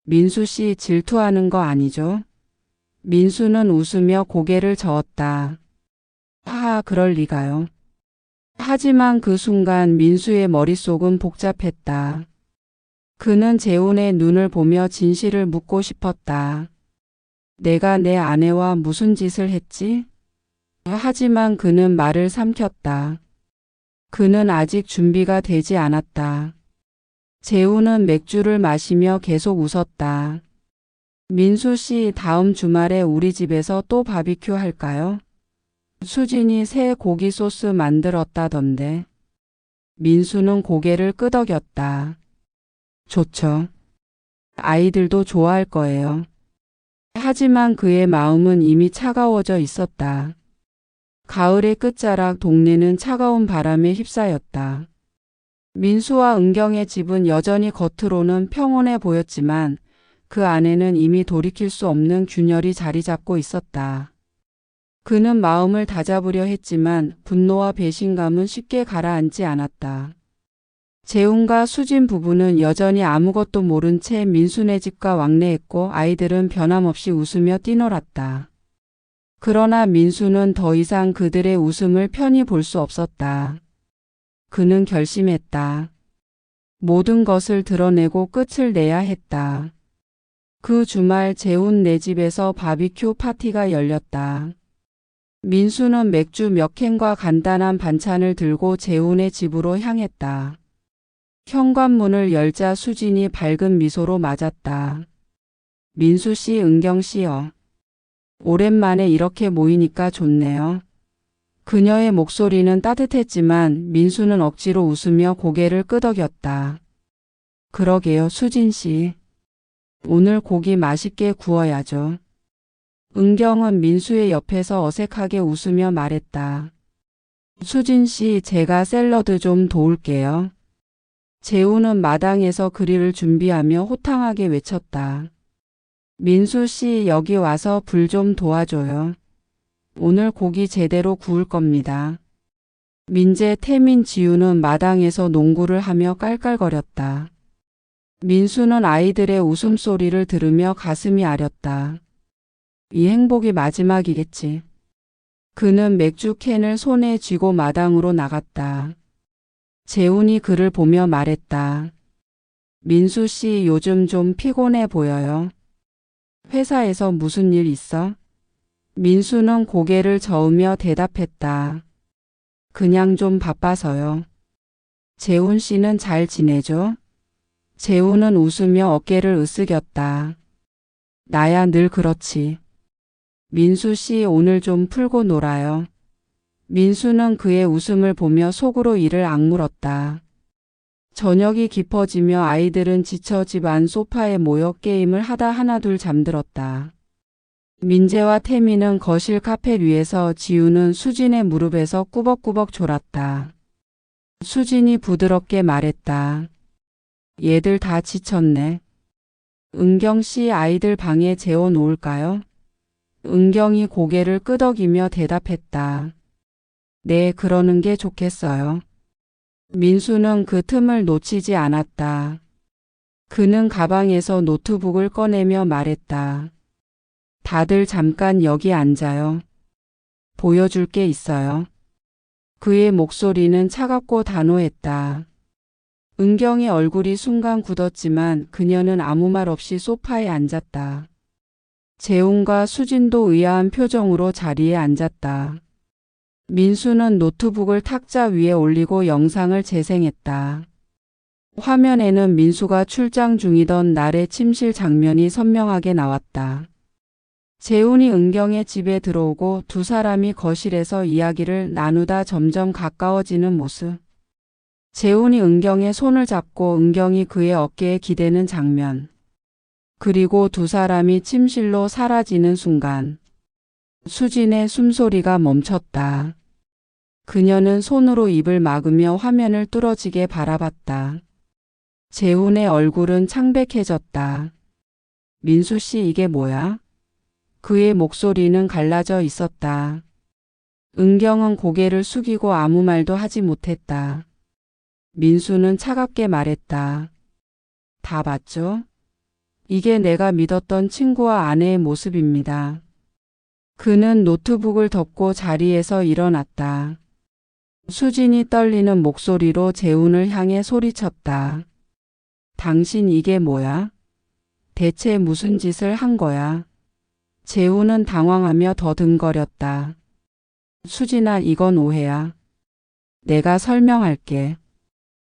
민수 씨, 질투하는 거 아니죠? 민수는 웃으며 고개를 저었다. 하하, 그럴 리가요. 하지만 그 순간 민수의 머릿속은 복잡했다. 그는 재훈의 눈을 보며 진실을 묻고 싶었다. 내가 내 아내와 무슨 짓을 했지? 하지만 그는 말을 삼켰다. 그는 아직 준비가 되지 않았다. 재우는 맥주를 마시며 계속 웃었다. 민수 씨, 다음 주말에 우리 집에서 또 바비큐 할까요? 수진이 새 고기 소스 만들었다던데. 민수는 고개를 끄덕였다. 좋죠. 아이들도 좋아할 거예요. 하지만 그의 마음은 이미 차가워져 있었다. 가을의 끝자락 동네는 차가운 바람에 휩싸였다. 민수와 은경의 집은 여전히 겉으로는 평온해 보였지만 그 안에는 이미 돌이킬 수 없는 균열이 자리 잡고 있었다. 그는 마음을 다잡으려 했지만 분노와 배신감은 쉽게 가라앉지 않았다. 재훈과 수진 부부는 여전히 아무것도 모른 채 민수네 집과 왕래했고 아이들은 변함없이 웃으며 뛰놀았다. 그러나 민수는 더 이상 그들의 웃음을 편히 볼 수 없었다. 그는 결심했다. 모든 것을 드러내고 끝을 내야 했다. 그 주말 재훈네 집에서 바비큐 파티가 열렸다. 민수는 맥주 몇 캔과 간단한 반찬을 들고 재훈의 집으로 향했다. 현관문을 열자 수진이 밝은 미소로 맞았다. 민수 씨, 은경 씨요. 오랜만에 이렇게 모이니까 좋네요. 그녀의 목소리는 따뜻했지만 민수는 억지로 웃으며 고개를 끄덕였다. 그러게요, 수진 씨. 오늘 고기 맛있게 구워야죠. 은경은 민수의 옆에서 어색하게 웃으며 말했다. 수진 씨, 제가 샐러드 좀 도울게요. 재우는 마당에서 그릴을 준비하며 호탕하게 외쳤다. 민수 씨, 여기 와서 불 좀 도와줘요. 오늘 고기 제대로 구울 겁니다. 민재, 태민, 지우는 마당에서 농구를 하며 깔깔거렸다. 민수는 아이들의 웃음소리를 들으며 가슴이 아렸다. 이 행복이 마지막이겠지. 그는 맥주 캔을 손에 쥐고 마당으로 나갔다. 재훈이 그를 보며 말했다. 민수 씨, 요즘 좀 피곤해 보여요. 회사에서 무슨 일 있어? 민수는 고개를 저으며 대답했다. 그냥 좀 바빠서요. 재훈 씨는 잘 지내죠? 재훈은 웃으며 어깨를 으쓱였다. 나야 늘 그렇지. 민수 씨, 오늘 좀 풀고 놀아요. 민수는 그의 웃음을 보며 속으로 이를 악물었다. 저녁이 깊어지며 아이들은 지쳐 집 안 소파에 모여 게임을 하다 하나둘 잠들었다. 민재와 태민은 거실 카펫 위에서, 지우는 수진의 무릎에서 꾸벅꾸벅 졸았다. 수진이 부드럽게 말했다. 얘들 다 지쳤네. 은경 씨, 아이들 방에 재워 놓을까요? 은경이 고개를 끄덕이며 대답했다. 네, 그러는 게 좋겠어요. 민수는 그 틈을 놓치지 않았다. 그는 가방에서 노트북을 꺼내며 말했다. 다들 잠깐 여기 앉아요. 보여줄 게 있어요. 그의 목소리는 차갑고 단호했다. 은경의 얼굴이 순간 굳었지만 그녀는 아무 말 없이 소파에 앉았다. 재훈과 수진도 의아한 표정으로 자리에 앉았다. 민수는 노트북을 탁자 위에 올리고 영상을 재생했다. 화면에는 민수가 출장 중이던 날의 침실 장면이 선명하게 나왔다. 재훈이 은경의 집에 들어오고 두 사람이 거실에서 이야기를 나누다 점점 가까워지는 모습. 재훈이 은경의 손을 잡고 은경이 그의 어깨에 기대는 장면. 그리고 두 사람이 침실로 사라지는 순간 수진의 숨소리가 멈췄다. 그녀는 손으로 입을 막으며 화면을 뚫어지게 바라봤다. 재훈의 얼굴은 창백해졌다. 민수 씨, 이게 뭐야? 그의 목소리는 갈라져 있었다. 은경은 고개를 숙이고 아무 말도 하지 못했다. 민수는 차갑게 말했다. 다 봤죠? 이게 내가 믿었던 친구와 아내의 모습입니다. 그는 노트북을 덮고 자리에서 일어났다. 수진이 떨리는 목소리로 재훈을 향해 소리쳤다. 당신 이게 뭐야? 대체 무슨 짓을 한 거야? 재훈은 당황하며 더듬거렸다. 수진아, 이건 오해야. 내가 설명할게.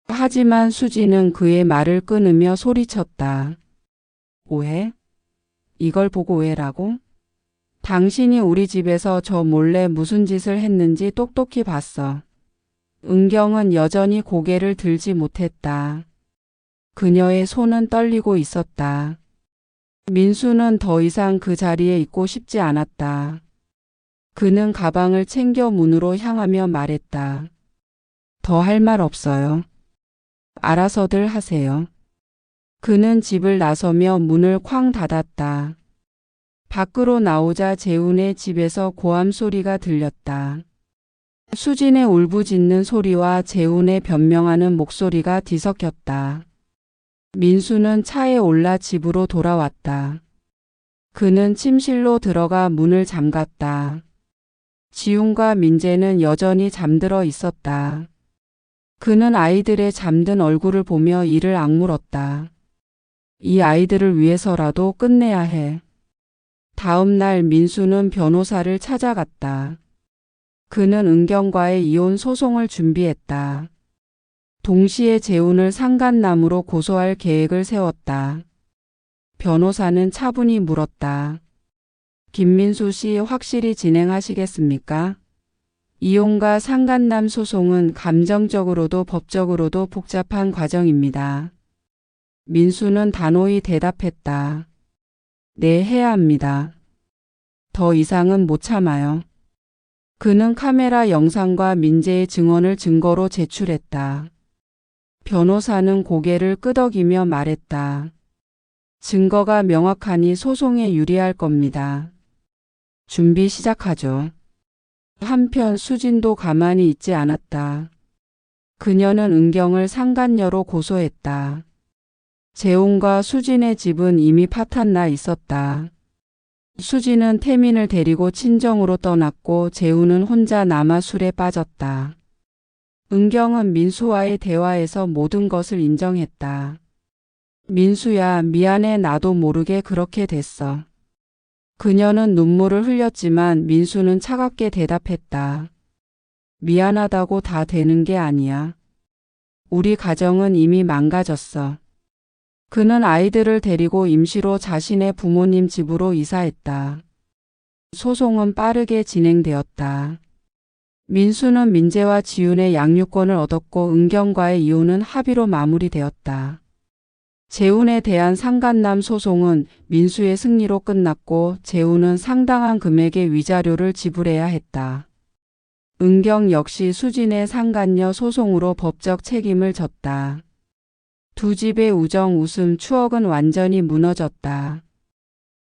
하지만 수지는 그의 말을 끊으며 소리쳤다. 오해? 이걸 보고 오해라고? 당신이 우리 집에서 저 몰래 무슨 짓을 했는지 똑똑히 봤어. 은경은 여전히 고개를 들지 못했다. 그녀의 손은 떨리고 있었다. 민수는 더 이상 그 자리에 있고 싶지 않았다. 그는 가방을 챙겨 문으로 향하며 말했다. 더 할 말 없어요. 알아서들 하세요. 그는 집을 나서며 문을 쾅 닫았다. 밖으로 나오자 재훈의 집에서 고함 소리가 들렸다. 수진의 울부짖는 소리와 재훈의 변명하는 목소리가 뒤섞였다. 민수는 차에 올라 집으로 돌아왔다. 그는 침실로 들어가 문을 잠갔다. 지훈과 민재는 여전히 잠들어 있었다. 그는 아이들의 잠든 얼굴을 보며 이를 악물었다. 이 아이들을 위해서라도 끝내야 해. 다음 날 민수는 변호사를 찾아갔다. 그는 은경과의 이혼 소송을 준비했다. 동시에 재훈을 상간남으로 고소할 계획을 세웠다. 변호사는 차분히 물었다. 김민수 씨 확실히 진행하시겠습니까? 이혼과 상간남 소송은 감정적으로도 법적으로도 복잡한 과정입니다. 민수는 단호히 대답했다. 네, 해야 합니다. 더 이상은 못 참아요. 그는 카메라 영상과 민재의 증언을 증거로 제출했다. 변호사는 고개를 끄덕이며 말했다. 증거가 명확하니 소송에 유리할 겁니다. 준비 시작하죠. 한편 수진도 가만히 있지 않았다. 그녀는 은경을 상간녀로 고소했다. 재훈과 수진의 집은 이미 파탄나 있었다. 수진은 태민을 데리고 친정으로 떠났고 재훈은 혼자 남아 술에 빠졌다. 은경은 민수와의 대화에서 모든 것을 인정했다. 민수야, 미안해. 나도 모르게 그렇게 됐어. 그녀는 눈물을 흘렸지만 민수는 차갑게 대답했다. 미안하다고 다 되는 게 아니야. 우리 가정은 이미 망가졌어. 그는 아이들을 데리고 임시로 자신의 부모님 집으로 이사했다. 소송은 빠르게 진행되었다. 민수는 민재와 지훈의 양육권을 얻었고 은경과의 이혼은 합의로 마무리되었다. 재훈에 대한 상간남 소송은 민수의 승리로 끝났고 재훈은 상당한 금액의 위자료를 지불해야 했다. 은경 역시 수진의 상간녀 소송으로 법적 책임을 졌다. 두 집의 우정, 웃음, 추억은 완전히 무너졌다.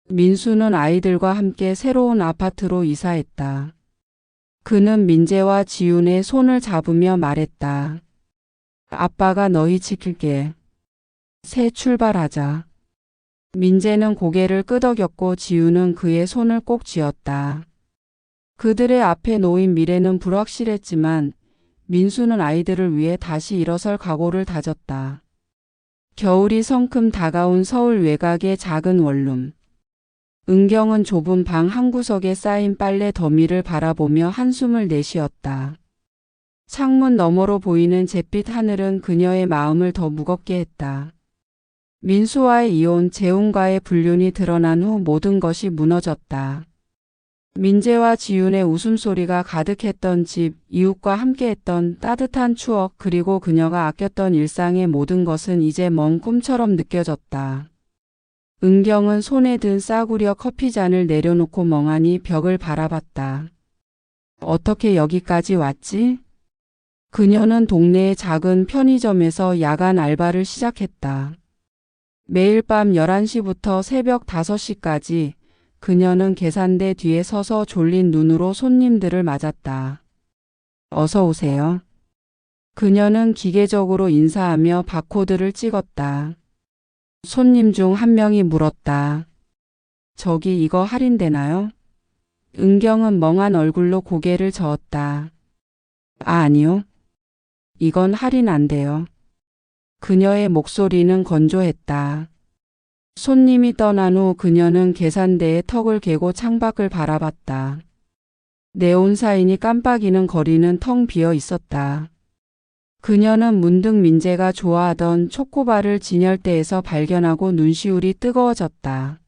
민수는 아이들과 함께 새로운 아파트로 이사했다. 그는 민재와 지훈의 손을 잡으며 말했다. 아빠가 너희 지킬게. 새 출발하자. 민재는 고개를 끄덕였고 지훈은 그의 손을 꼭 쥐었다. 그들의 앞에 놓인 미래는 불확실했지만 민수는 아이들을 위해 다시 일어설 각오를 다졌다. 겨울이 성큼 다가온 서울 외곽의 작은 원룸. 은경은 좁은 방 한구석에 쌓인 빨래 더미를 바라보며 한숨을 내쉬었다. 창문 너머로 보이는 잿빛 하늘은 그녀의 마음을 더 무겁게 했다. 민수와의 이혼, 재훈과의 불륜이 드러난 후 모든 것이 무너졌다. 민재와 지훈의 웃음소리가 가득했던 집, 이웃과 함께했던 따뜻한 추억, 그리고 그녀가 아꼈던 일상의 모든 것은 이제 먼 꿈처럼 느껴졌다. 은경은 손에 든 싸구려 커피잔을 내려놓고 멍하니 벽을 바라봤다. 어떻게 여기까지 왔지? 그녀는 동네의 작은 편의점에서 야간 알바를 시작했다. 매일 밤 11시부터 새벽 5시까지 그녀는 계산대 뒤에 서서 졸린 눈으로 손님들을 맞았다. 어서 오세요. 그녀는 기계적으로 인사하며 바코드를 찍었다. 손님 중 한 명이 물었다. 저기 이거 할인되나요? 은경은 멍한 얼굴로 고개를 저었다. 아니요. 이건 할인 안 돼요. 그녀의 목소리는 건조했다. 손님이 떠난 후 그녀는 계산대에 턱을 개고 창밖을 바라봤다. 네온 사인이 깜빡이는 거리는 텅 비어 있었다. 그녀는 문득 민재가 좋아하던 초코바를 진열대에서 발견하고 눈시울이 뜨거워졌다.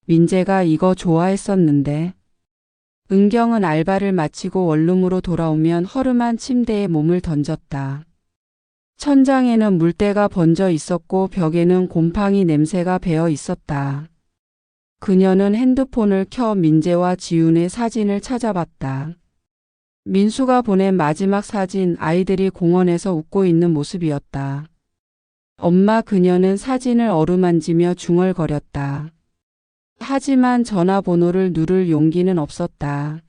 민재가 이거 좋아했었는데. 은경은 알바를 마치고 원룸으로 돌아오면 허름한 침대에 몸을 던졌다. 천장에는 물때가 번져 있었고 벽에는 곰팡이 냄새가 배어 있었다. 그녀는 핸드폰을 켜 민재와 지훈의 사진을 찾아봤다. 민수가 보낸 마지막 사진, 아이들이 공원에서 웃고 있는 모습이었다. 엄마, 그녀는 사진을 어루만지며 중얼거렸다. 하지만 전화번호를 누를 용기는 없었다.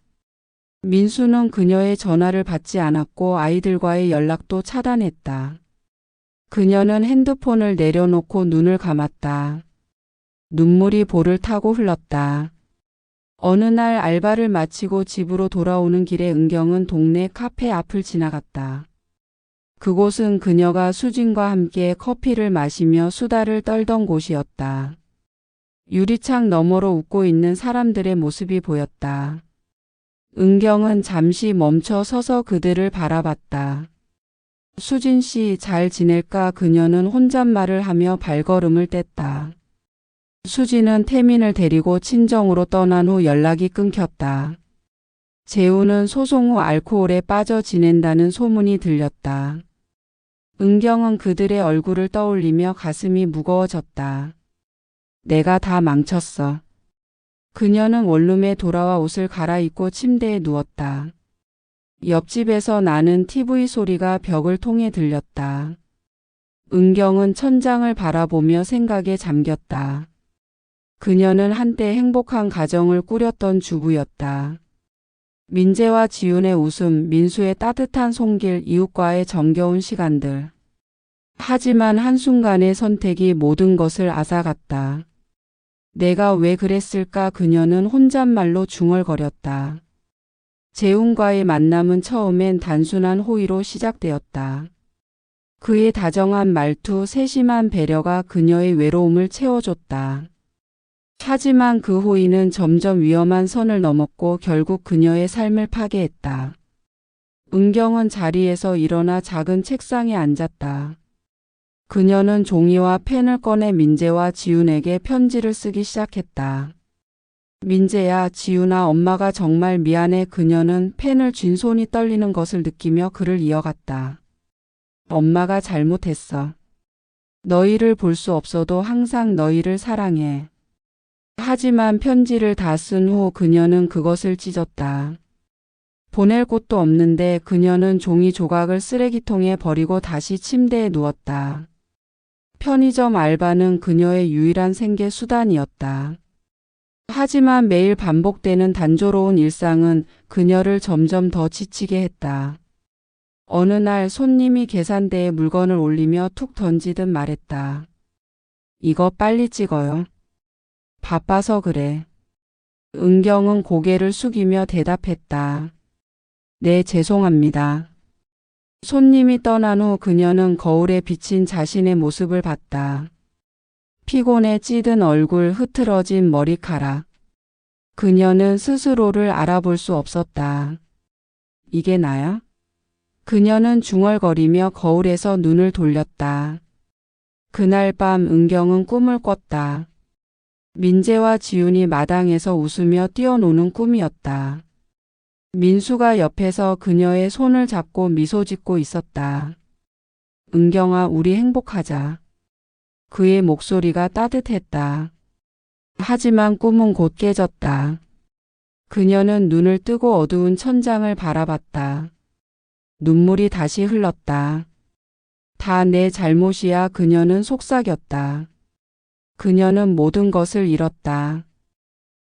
민수는 그녀의 전화를 받지 않았고 아이들과의 연락도 차단했다. 그녀는 핸드폰을 내려놓고 눈을 감았다. 눈물이 볼을 타고 흘렀다. 어느 날 알바를 마치고 집으로 돌아오는 길에 은경은 동네 카페 앞을 지나갔다. 그곳은 그녀가 수진과 함께 커피를 마시며 수다를 떨던 곳이었다. 유리창 너머로 웃고 있는 사람들의 모습이 보였다. 은경은 잠시 멈춰 서서 그들을 바라봤다. 수진 씨, 잘 지낼까? 그녀는 혼잣말을 하며 발걸음을 뗐다. 수진은 태민을 데리고 친정으로 떠난 후 연락이 끊겼다. 재우는 소송 후 알코올에 빠져 지낸다는 소문이 들렸다. 은경은 그들의 얼굴을 떠올리며 가슴이 무거워졌다. 내가 다 망쳤어. 그녀는 원룸에 돌아와 옷을 갈아입고 침대에 누웠다. 옆집에서 나는 TV 소리가 벽을 통해 들렸다. 은경은 천장을 바라보며 생각에 잠겼다. 그녀는 한때 행복한 가정을 꾸렸던 주부였다. 민재와 지훈의 웃음, 민수의 따뜻한 손길, 이웃과의 정겨운 시간들. 하지만 한순간의 선택이 모든 것을 앗아갔다. 내가 왜 그랬을까? 그녀는 혼잣말로 중얼거렸다. 재훈과의 만남은 처음엔 단순한 호의로 시작되었다. 그의 다정한 말투, 세심한 배려가 그녀의 외로움을 채워줬다. 하지만 그 호의는 점점 위험한 선을 넘었고 결국 그녀의 삶을 파괴했다. 은경은 자리에서 일어나 작은 책상에 앉았다. 그녀는 종이와 펜을 꺼내 민재와 지훈에게 편지를 쓰기 시작했다. 민재야, 지훈아, 엄마가 정말 미안해. 그녀는 펜을 쥔 손이 떨리는 것을 느끼며 글을 이어갔다. 엄마가 잘못했어. 너희를 볼 수 없어도 항상 너희를 사랑해. 하지만 편지를 다 쓴 후 그녀는 그것을 찢었다. 보낼 곳도 없는데 그녀는 종이 조각을 쓰레기통에 버리고 다시 침대에 누웠다. 편의점 알바는 그녀의 유일한 생계 수단이었다. 하지만 매일 반복되는 단조로운 일상은 그녀를 점점 더 지치게 했다. 어느 날 손님이 계산대에 물건을 올리며 툭 던지듯 말했다. 이거 빨리 찍어요. 바빠서 그래. 은경은 고개를 숙이며 대답했다. 네, 죄송합니다. 손님이 떠난 후 그녀는 거울에 비친 자신의 모습을 봤다. 피곤해 찌든 얼굴, 흐트러진 머리카락. 그녀는 스스로를 알아볼 수 없었다. 이게 나야? 그녀는 중얼거리며 거울에서 눈을 돌렸다. 그날 밤 은경은 꿈을 꿨다. 민재와 지훈이 마당에서 웃으며 뛰어노는 꿈이었다. 민수가 옆에서 그녀의 손을 잡고 미소 짓고 있었다. 은경아, 우리 행복하자. 그의 목소리가 따뜻했다. 하지만 꿈은 곧 깨졌다. 그녀는 눈을 뜨고 어두운 천장을 바라봤다. 눈물이 다시 흘렀다. 다 내 잘못이야. 그녀는 속삭였다. 그녀는 모든 것을 잃었다.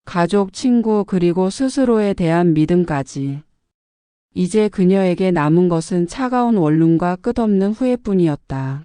가족, 친구, 그리고 스스로에 대한 믿음까지. 이제 그녀에게 남은 것은 차가운 원룸과 끝없는 후회뿐이었다.